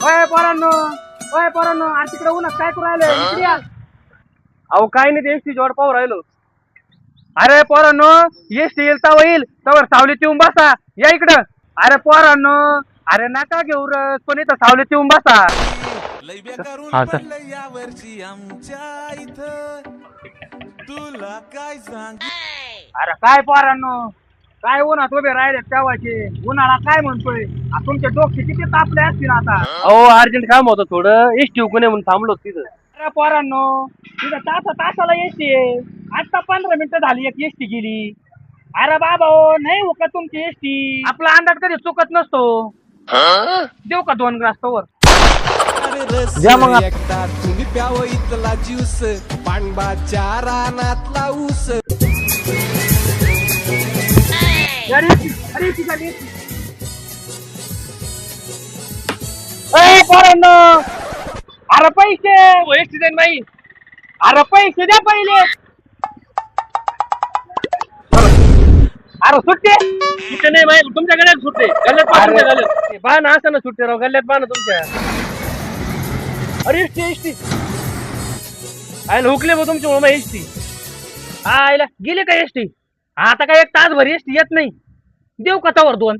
ओय पोरांनो आज तिकडे उन्हात काय करू राहिले इकडे या. अहो काय नाही ते एसटी जोड पाहू राहिलो. अरे पोरांनो एसटी येईल तवा येईल तवर सावलीत येऊन बसा या इकडं. अरे पोरांनो अरे नका घेऊ रस पण इथं सावलीत येऊन बसा. लय बेकारून हा सर. पडलं या वर्षी आमच्या इथं तुला काय सांग. अरे काय पोरांनो काय उन्हात उभे राहिले तेव्हाचे उन्हाळा काय म्हणतोय तुमचे डोके किती तापले असतील आता. अहो अर्जंट काम होतं थोडं एसटी हुकून म्हणून थांबलो तिथं. अरे पोरांनो तिथं तासाला एसटी आहे. आता 15 मिनिटं झाली एक एसटी गेली. अरे बाबा हो नाही हो का तुमची एसटी आपला अंदाज कधी चुकत नसतो. देऊ का 2 ग्लास तवर. अरे रस द्या मग एकदा तुम्ही प्यावं इथला ज्यूस पाणबाच्या रानातला ऊस. अरे एसटी झाली एसटी. ए पोरांनो अरे पैसे एसटी देईन बाई. अरे पैसे द्या पहिले. अरे सुट्टे सुट्टे नाही माहिती तुमच्याकडे सुट्टे गल्ल्यात गल्ल्यात बाण असं ना सुट्टे राव गल्ल्यात बाण तुमच्या. अरे एसटी एसटी आयला हुकले मग तुमच्या मामा एसटी. आयला गेले का एसटी आता काय एक तासभर एसटी येत नाही. देऊ का तवर 2.